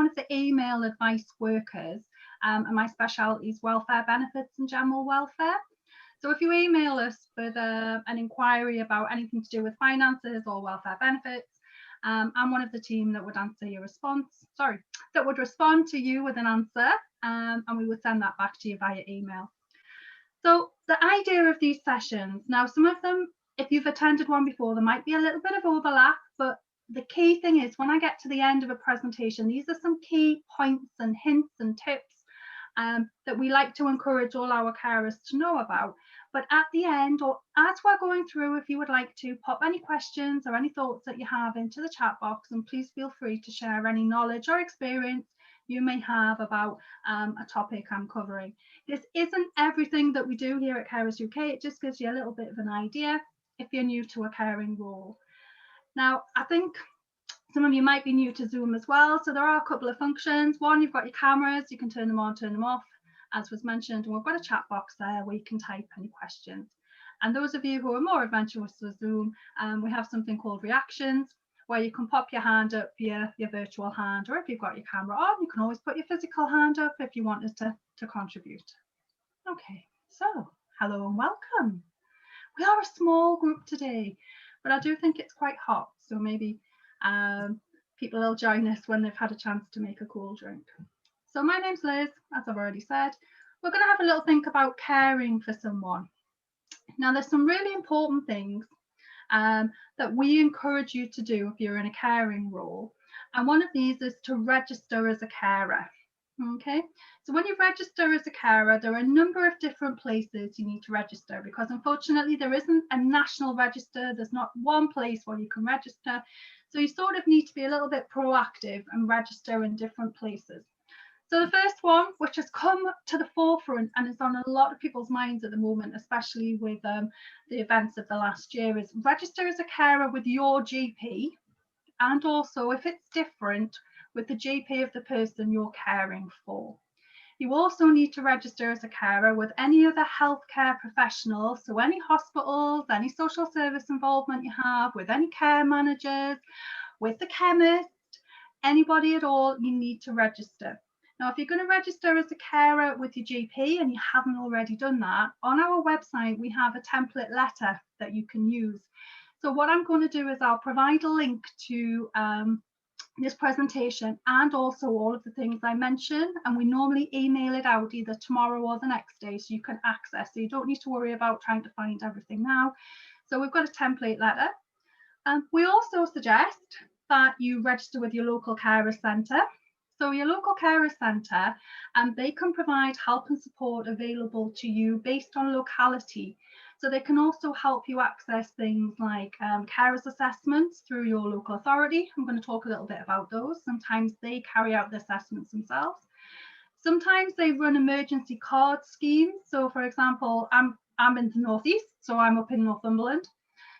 of the email advice workers, and my specialty is welfare benefits and general welfare. So if you email us with an inquiry about anything to do with finances or welfare benefits, I'm one of the team that would answer your response, that would respond to you with an answer, and we would send that back to you via email. So the idea of these sessions, now some of them, if you've attended one before, there might be a little bit of overlap, but the key thing is when I get to the end of a presentation, these are some key points and hints and tips that we like to encourage all our carers to know about. But at the end, or as we're going through, if you would like to pop any questions or any thoughts that you have into the chat box, and please feel free to share any knowledge or experience you may have about a topic I'm covering. This isn't everything that we do here at Carers UK, it just gives you a little bit of an idea if you're new to a caring role. Now, I think some of you might be new to Zoom as well, so there are a couple of functions. One, you've got your cameras, you can turn them on, turn them off, as was mentioned, and we've got a chat box there where you can type any questions. And those of you who are more adventurous with Zoom, we have something called reactions, where you can pop your hand up, your virtual hand, or if you've got your camera on, you can always put your physical hand up if you wanted to contribute. Okay, so hello and welcome. We are a small group today, but I do think it's quite hot, so maybe people will join us when they've had a chance to make a cool drink. So my name's Liz, as I've already said. We're going to have a little think about caring for someone. Now, there's some really important things that we encourage you to do if you're in a caring role. And one of these is to register as a carer. Okay, so when you register as a carer, there are a number of different places you need to register, because unfortunately there isn't a national register. There's not one place where you can register. So you sort of need to be a little bit proactive and register in different places. So the first one, which has come to the forefront and is on a lot of people's minds at the moment, especially with the events of the last year, is register as a carer with your GP, and also, if it's different, with the GP of the person you're caring for. You also need to register as a carer with any other healthcare professional, so any hospitals, any social service involvement you have, with any care managers, with the chemist, anybody at all, you need to register. Now, if you're going to register as a carer with your GP and you haven't already done that, on our website we have a template letter that you can use. So what I'm going to do is I'll provide a link to this presentation and also all of the things I mentioned, and we normally email it out either tomorrow or the next day so you can access, so you don't need to worry about trying to find everything now. So we've got a template letter. We also suggest that you register with your local carer centre. So your local carer centre, they can provide help and support available to you based on locality. So they can also help you access things like carers assessments through your local authority. I'm going to talk a little bit about those. Sometimes they carry out the assessments themselves. Sometimes they run emergency card schemes. So for example, I'm in the northeast, so I'm up in Northumberland.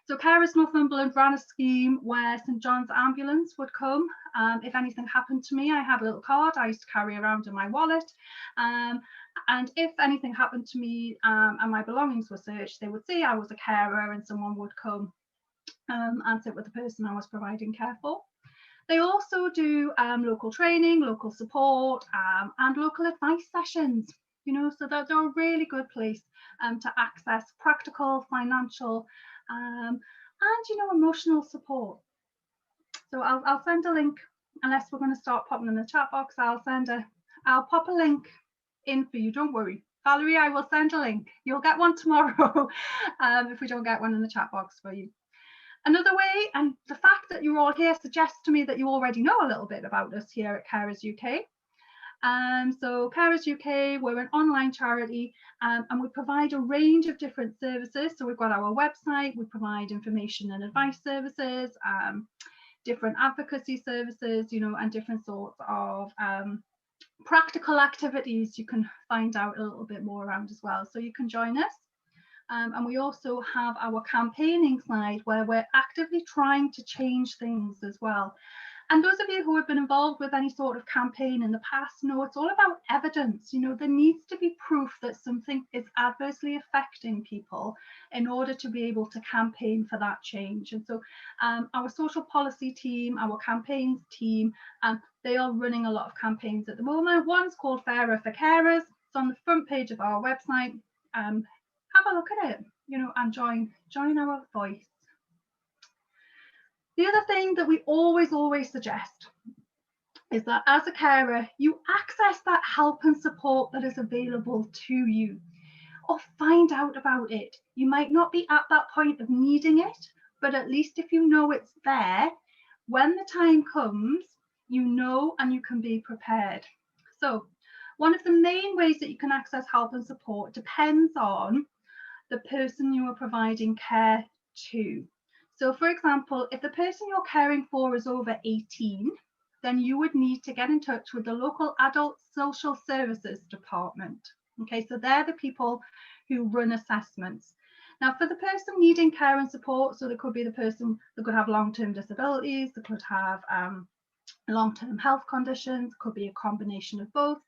So Carers Northumberland ran a scheme where St John's Ambulance would come. If anything happened to me, I had a little card I used to carry around in my wallet. And if anything happened to me and my belongings were searched, they would see I was a carer and someone would come and sit with the person I was providing care for. They also do local training, local support, and local advice sessions. You know, so they're a really good place to access practical, financial, and you know, emotional support. So I'll send a link, unless we're going to start popping in the chat box. I'll pop a link in for you. Don't worry, Valerie. I will send a link. You'll get one tomorrow if we don't get one in the chat box for you. Another way, and the fact that you're all here suggests to me that you already know a little bit about us here at Carers UK. So Carers UK, we're an online charity, and we provide a range of different services. So we've got our website, we provide information and advice services, different advocacy services, you know, and different sorts of practical activities you can find out a little bit more around as well. So you can join us. And we also have our campaigning side where we're actively trying to change things as well. And those of you who have been involved with any sort of campaign in the past know it's all about evidence. You know, there needs to be proof that something is adversely affecting people in order to be able to campaign for that change. And so our social policy team, our campaigns team, they are running a lot of campaigns at the moment. One's called Fairer for Carers. It's on the front page of our website. Have a look at it, you know, and join our voice. The other thing that we always suggest is that as a carer, you access that help and support that is available to you, or find out about it. You might not be at that point of needing it, but at least if you know it's there, when the time comes, you know and you can be prepared. So one of the main ways that you can access help and support depends on the person you are providing care to. So for example, if the person you're caring for is over 18, then you would need to get in touch with the local adult social services department. Okay, so they're the people who run assessments. Now for the person needing care and support, so there could be the person that could have long-term disabilities, that could have long-term health conditions, could be a combination of both.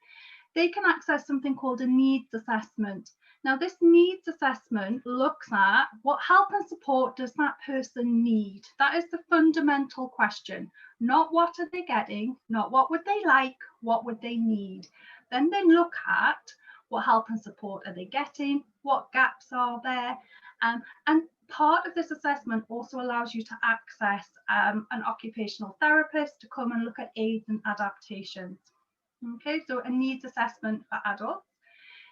They can access something called a needs assessment. Now, this needs assessment looks at what help and support does that person need? That is the fundamental question. Not what are they getting, not what would they like, what would they need? Then they look at what help and support are they getting, what gaps are there, and part of this assessment also allows you to access an occupational therapist to come and look at aids and adaptations. Okay, so a needs assessment for adults.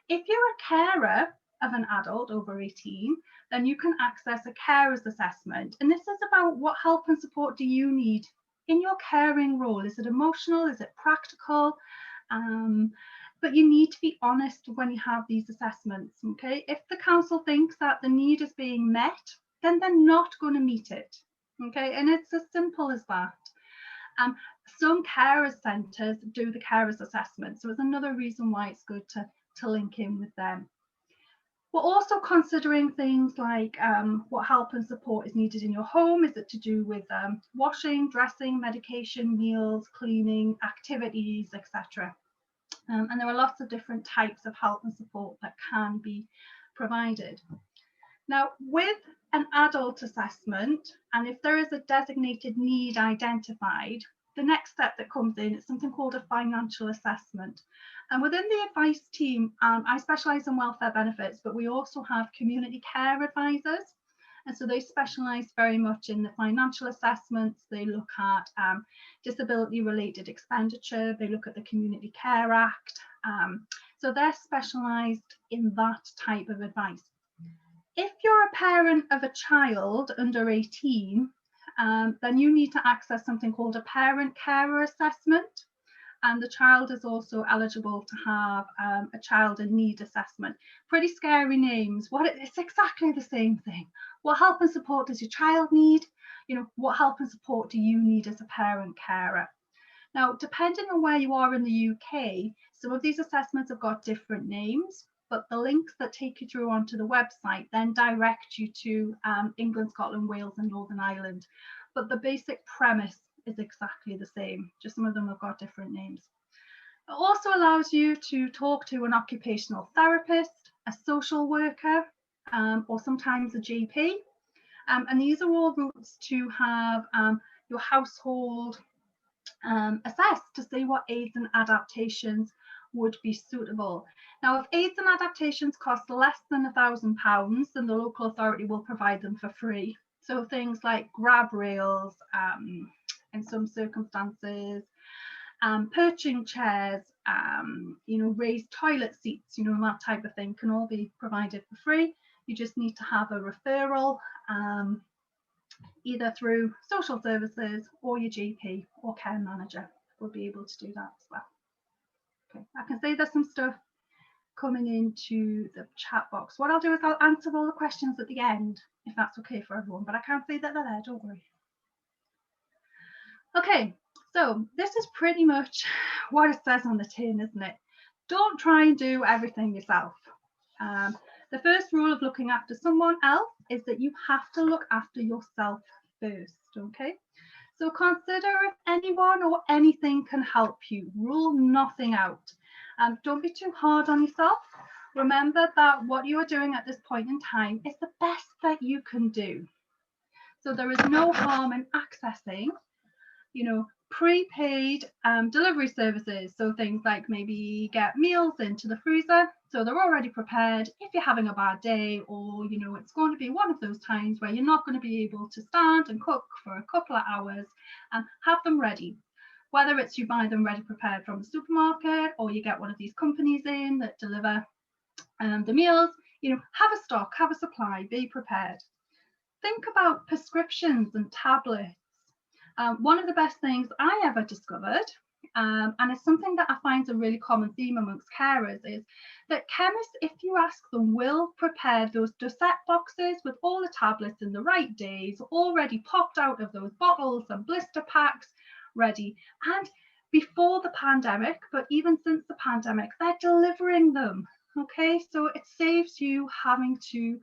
If you're a carer of an adult over 18, then you can access a carer's assessment. And this is about what help and support do you need in your caring role? Is it emotional? Is it practical? But you need to be honest when you have these assessments, okay? If the council thinks that the need is being met, then they're not going to meet it, okay? And it's as simple as that. Some carers centres do the carers assessment, so it's another reason why it's good to link in with them. We're also considering things like what help and support is needed in your home. Is it to do with washing, dressing, medication, meals, cleaning, activities, etc. And there are lots of different types of help and support that can be provided. Now, with an adult assessment, and if there is a designated need identified, the next step that comes in is something called a financial assessment. And within the advice team, I specialise in welfare benefits, but we also have community care advisors. And so they specialise very much in the financial assessments. They look at disability related expenditure. They look at the Community Care Act. So they're specialised in that type of advice. If you're a parent of a child under 18, then you need to access something called a parent carer assessment. And the child is also eligible to have a child in need assessment. Pretty scary names. It's exactly the same thing. What help and support does your child need? You know, what help and support do you need as a parent carer? Now, depending on where you are in the UK, some of these assessments have got different names, but the links that take you through onto the website then direct you to England, Scotland, Wales and Northern Ireland. But the basic premise is exactly the same, just some of them have got different names. It also allows you to talk to an occupational therapist, a social worker, or sometimes a GP. And these are all routes to have your household assessed to see what aids and adaptations would be suitable. Now, if aids and adaptations cost less than £1,000, then the local authority will provide them for free. So things like grab rails, in some circumstances, perching chairs, raised toilet seats, that type of thing can all be provided for free. You just need to have a referral, either through social services or your GP or care manager will be able to do that as well. Okay, I can see there's some stuff coming into the chat box. What I'll do is I'll answer all the questions at the end, if that's okay for everyone, but I can't see that they're there, don't worry. Okay, so this is pretty much what it says on the tin, isn't it? Don't try and do everything yourself. The first rule of looking after someone else is that you have to look after yourself first, okay? So consider if anyone or anything can help you. Rule nothing out. Don't be too hard on yourself. Remember that what you are doing at this point in time is the best that you can do. So there is no harm in accessing, prepaid delivery services. So things like maybe get meals into the freezer, so they're already prepared if you're having a bad day, or it's going to be one of those times where you're not going to be able to stand and cook for a couple of hours, and have them ready. Whether it's you buy them ready prepared from the supermarket, or you get one of these companies in that deliver the meals, have a stock, have a supply, be prepared. Think about prescriptions and tablets. One of the best things I ever discovered, and it's something that I find is a really common theme amongst carers, is that chemists, if you ask them, will prepare those dosette boxes with all the tablets in the right days, already popped out of those bottles and blister packs, ready. And before the pandemic, but even since the pandemic, they're delivering them. Okay, so it saves you having to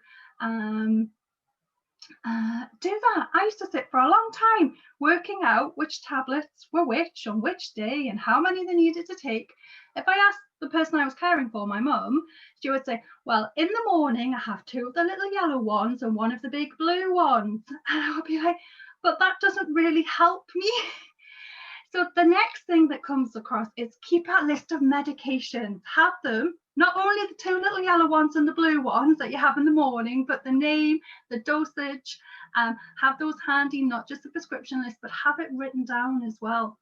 do that. I used to sit for a long time working out which tablets were which on which day and how many they needed to take. If I asked the person I was caring for, my mum, she would say, well, in the morning I have 2 of the little yellow ones and 1 of the big blue ones. And I would be like, but that doesn't really help me. So the next thing that comes across is keep a list of medications. Have them, not only the 2 little yellow ones and the blue ones that you have in the morning, but the name, the dosage, have those handy, not just a prescription list, but have it written down as well.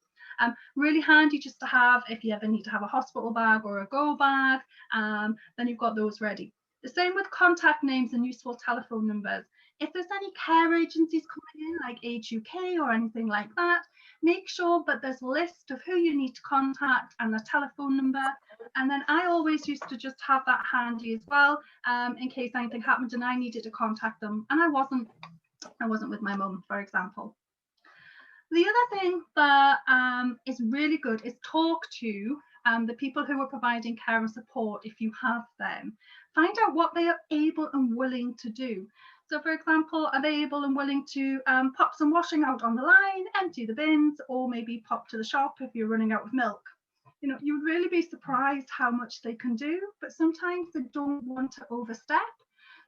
Really handy just to have if you ever need to have a hospital bag or a go bag, then you've got those ready. The same with contact names and useful telephone numbers. If there's any care agencies coming in like Carers UK or anything like that, make sure that there's a list of who you need to contact and the telephone number. And then I always used to just have that handy as well, in case anything happened and I needed to contact them and I wasn't with my mum, for example. The other thing that is really good is talk to the people who are providing care and support if you have them. Find out what they are able and willing to do. So, for example, are they able and willing to pop some washing out on the line, empty the bins, or maybe pop to the shop if you're running out of milk? You'd really be surprised how much they can do, but sometimes they don't want to overstep.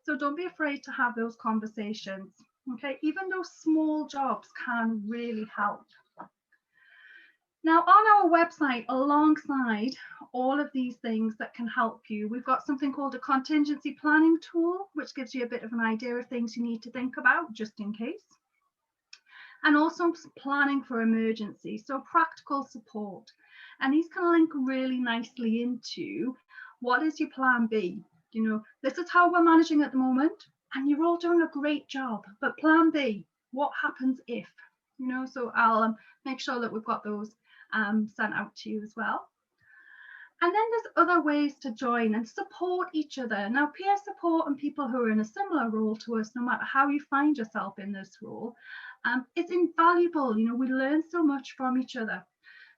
So don't be afraid to have those conversations. Okay, even those small jobs can really help. Now, on our website, alongside all of these things that can help you, we've got something called a contingency planning tool, which gives you a bit of an idea of things you need to think about just in case. And also planning for emergency, so practical support. And these can link really nicely into what is your plan B? This is how we're managing at the moment, and you're all doing a great job, but plan B, what happens if? So I'll make sure that we've got those sent out to you as well. And then there's other ways to join and support each other. Now, peer support and people who are in a similar role to us, no matter how you find yourself in this role, it's invaluable. We learn so much from each other.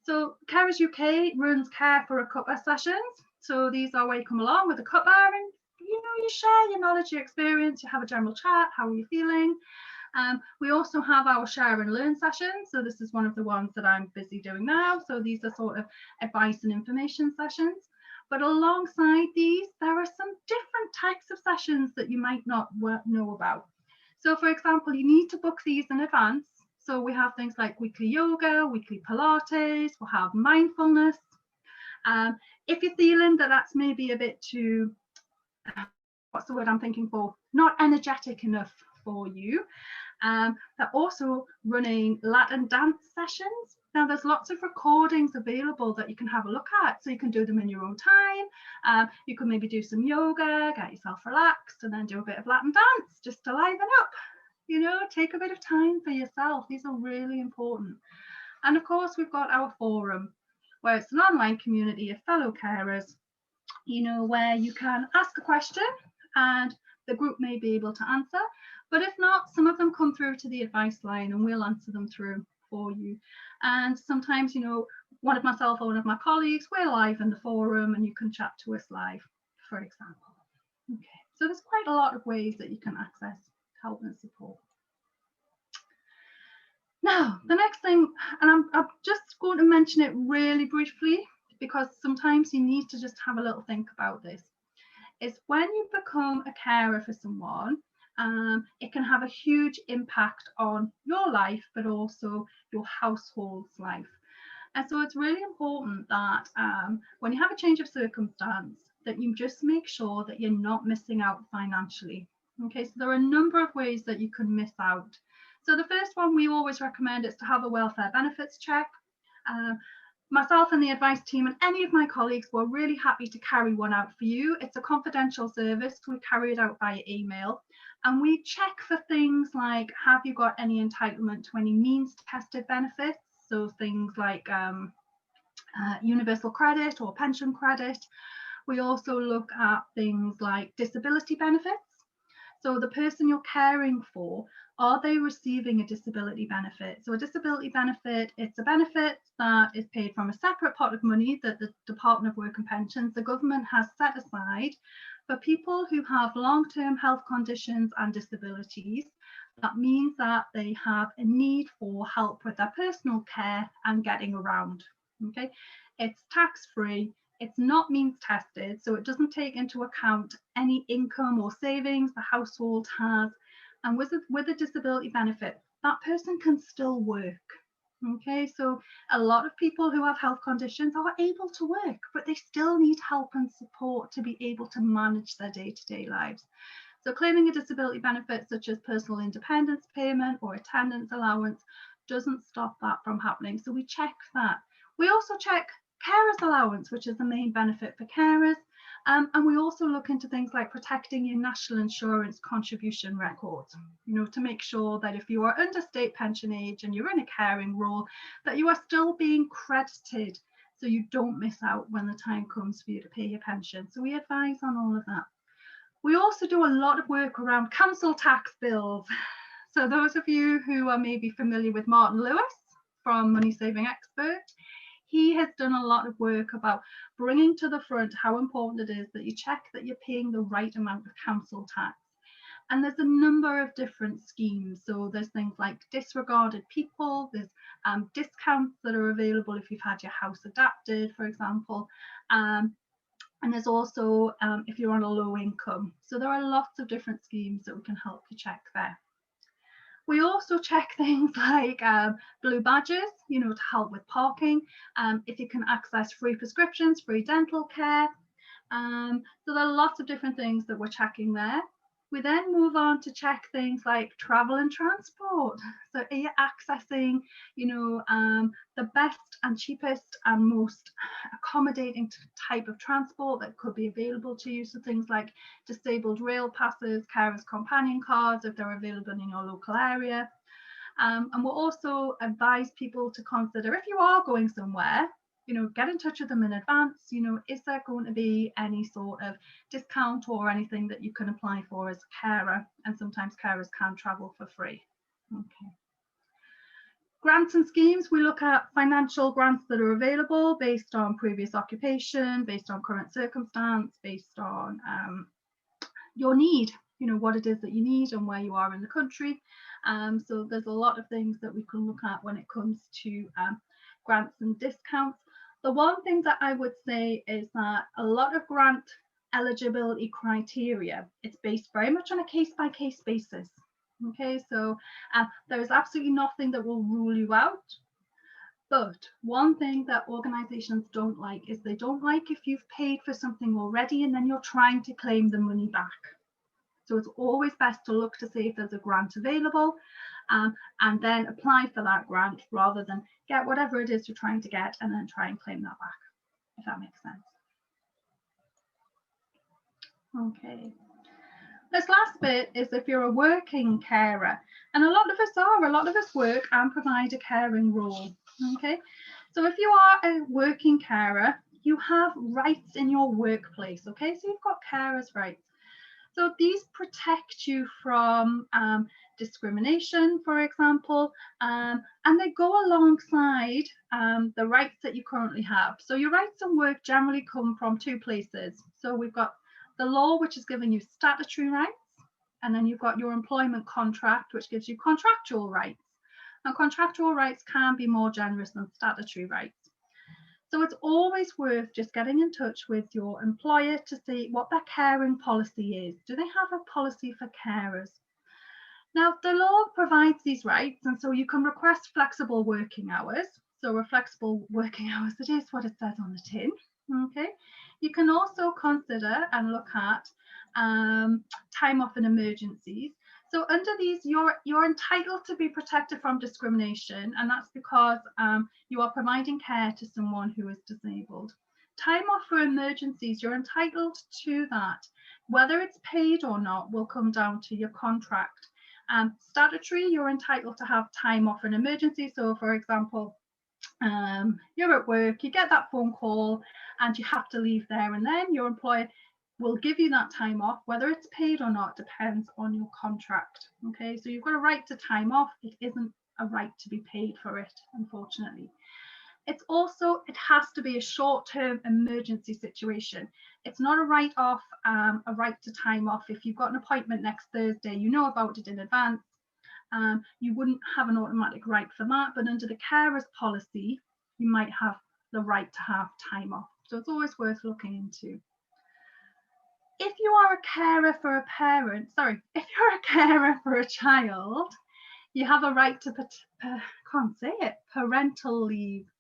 So Carers UK runs Care for a Cuppa sessions. So these are where you come along with a cuppa and you share your knowledge, your experience, you have a general chat, how are you feeling? We also have our share and learn sessions. So this is one of the ones that I'm busy doing now. So these are sort of advice and information sessions. But alongside these, there are some different types of sessions that you might not know about. So for example, you need to book these in advance. So we have things like weekly yoga, weekly Pilates, we'll have mindfulness. If you're feeling that that's maybe a bit too, what's the word I'm thinking for, not energetic enough for you, they're also running Latin dance sessions. Now there's lots of recordings available that you can have a look at, so you can do them in your own time. You can maybe do some yoga, get yourself relaxed, and then do a bit of Latin dance just to liven up. Take a bit of time for yourself. These are really important. And of course, we've got our forum, where it's an online community of fellow carers, where you can ask a question and the group may be able to answer. But if not, some of them come through to the advice line and we'll answer them through for you. And sometimes, one of myself or one of my colleagues, we're live in the forum and you can chat to us live, for example. Okay, so there's quite a lot of ways that you can access help and support. Now, the next thing, and I'm just going to mention it really briefly because sometimes you need to just have a little think about this, is when you become a carer for someone, it can have a huge impact on your life, but also your household's life. And so it's really important that when you have a change of circumstance, that you just make sure that you're not missing out financially. Okay, so there are a number of ways that you can miss out. So the first one we always recommend is to have a welfare benefits check. Myself and the advice team and any of my colleagues were really happy to carry one out for you. It's a confidential service. We carry it out via email, and we check for things like, have you got any entitlement to any means tested benefits? So things like universal credit or pension credit. We also look at things like disability benefits. So the person you're caring for, are they receiving a disability benefit? So a disability benefit, it's a benefit that is paid from a separate pot of money that the Department of Work and Pensions, the government has set aside for people who have long-term health conditions and disabilities. That means that they have a need for help with their personal care and getting around. Okay, it's tax-free. It's not means tested, so it doesn't take into account any income or savings the household has. And with a disability benefit, that person can still work. Okay, so a lot of people who have health conditions are able to work, but they still need help and support to be able to manage their day-to-day lives. So claiming a disability benefit such as personal independence payment or attendance allowance doesn't stop that from happening. So we check that. We also check carers allowance, which is the main benefit for carers. And we also look into things like protecting your national insurance contribution records, to make sure that if you are under state pension age and you're in a caring role, that you are still being credited so you don't miss out when the time comes for you to pay your pension. So we advise on all of that. We also do a lot of work around council tax bills. So those of you who are maybe familiar with Martin Lewis from Money Saving Expert, he has done a lot of work about bringing to the front how important it is that you check that you're paying the right amount of council tax. And there's a number of different schemes. So there's things like disregarded people, there's discounts that are available if you've had your house adapted, for example. And there's also if you're on a low income. So there are lots of different schemes that we can help you check there. We also check things like blue badges, to help with parking, if you can access free prescriptions, free dental care. So there are lots of different things that we're checking there. We then move on to check things like travel and transport. So are you accessing, the best and cheapest and most accommodating type of transport that could be available to you? So things like disabled rail passes, carers companion cards, if they're available in your local area. And we'll also advise people to consider, if you are going somewhere, get in touch with them in advance. Is there going to be any sort of discount or anything that you can apply for as a carer? And sometimes carers can travel for free. Okay. Grants and schemes, we look at financial grants that are available based on previous occupation, based on current circumstance, based on your need, what it is that you need and where you are in the country. So there's a lot of things that we can look at when it comes to grants and discounts. The one thing that I would say is that a lot of grant eligibility criteria, it's based very much on a case-by-case basis. Okay, so there's absolutely nothing that will rule you out. But one thing that organisations don't like is they don't like if you've paid for something already and then you're trying to claim the money back. So it's always best to look to see if there's a grant available and then apply for that grant rather than get whatever it is you're trying to get and then try and claim that back, if that makes sense. Okay. This last bit is if you're a working carer, and a lot of us work and provide a caring role. Okay, so if you are a working carer, you have rights in your workplace. Okay, so you've got carers' rights. So these protect you from discrimination, for example, and they go alongside the rights that you currently have. So your rights in work generally come from two places. So we've got the law, which is giving you statutory rights, and then you've got your employment contract, which gives you contractual rights. Now, contractual rights can be more generous than statutory rights. So it's always worth just getting in touch with your employer to see what their caring policy is. Do they have a policy for carers? Now, the law provides these rights, and so you can request flexible working hours. So a flexible working hours, it is what it says on the tin. Okay. You can also consider and look at time off in emergencies. So under these, you're entitled to be protected from discrimination, and that's because you are providing care to someone who is disabled. Time off for emergencies, you're entitled to that. Whether it's paid or not will come down to your contract. Statutory, you're entitled to have time off in emergency. So for example, you're at work, you get that phone call and you have to leave there and then. Your employer will give you that time off. Whether it's paid or not depends on your contract. Okay, so you've got a right to time off. It isn't a right to be paid for it, unfortunately. It's also, it has to be a short-term emergency situation. It's not a write-off, a right to time off. If you've got an appointment next Thursday, you know about it in advance. You wouldn't have an automatic right for that, but under the carers policy, you might have the right to have time off. So it's always worth looking into. If you are a carer for a parent, sorry, if you're a carer for a child, you have a right to, parental leave.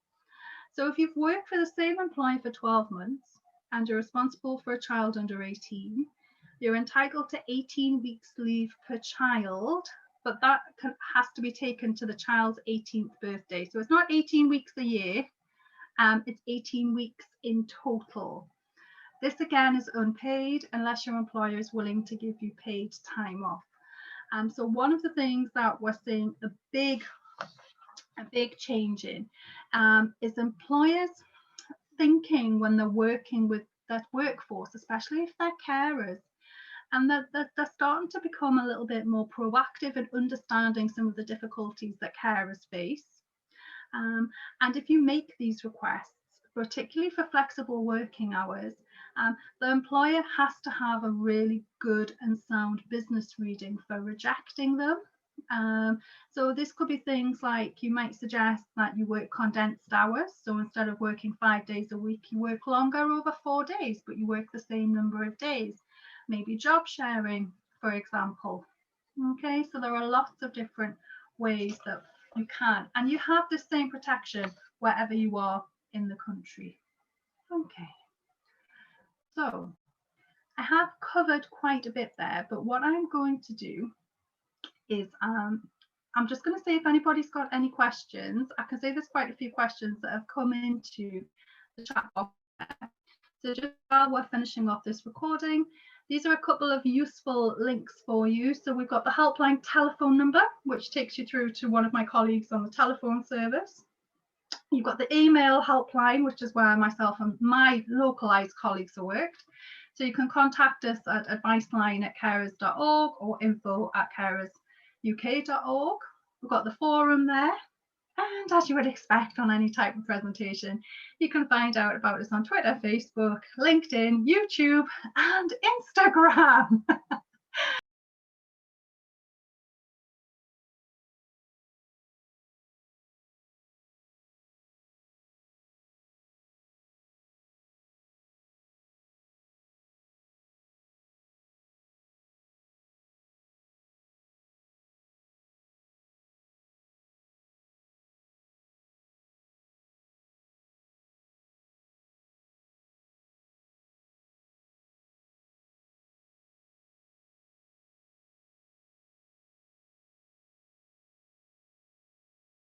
So if you've worked for the same employer for 12 months and you're responsible for a child under 18, you're entitled to 18 weeks leave per child, but that has to be taken to the child's 18th birthday. So it's not 18 weeks a year, it's 18 weeks in total. This again is unpaid unless your employer is willing to give you paid time off. So one of the things that we're seeing a big change in is employers thinking when they're working with that workforce, especially if they're carers, and that they're starting to become a little bit more proactive in understanding some of the difficulties that carers face. And if you make these requests, particularly for flexible working hours, the employer has to have a really good and sound business reading for rejecting them. So this could be things like you might suggest that you work condensed hours. So instead of working 5 days a week, you work longer over 4 days, but you work the same number of days. Maybe job sharing, for example. Okay, so there are lots of different ways that you can, and you have the same protection wherever you are in the country. Okay, so I have covered quite a bit there, but what I'm going to do is I'm just going to say if anybody's got any questions. I can say there's quite a few questions that have come into the chat box. So just while we're finishing off this recording, these are a couple of useful links for you. So we've got the helpline telephone number, which takes you through to one of my colleagues on the telephone service. You've got the email helpline, which is where myself and my localised colleagues are worked. So you can contact us at adviceline@carers.org or info@carersuk.org. We've got the forum there. And as you would expect on any type of presentation, you can find out about us on Twitter, Facebook, LinkedIn, YouTube, and Instagram.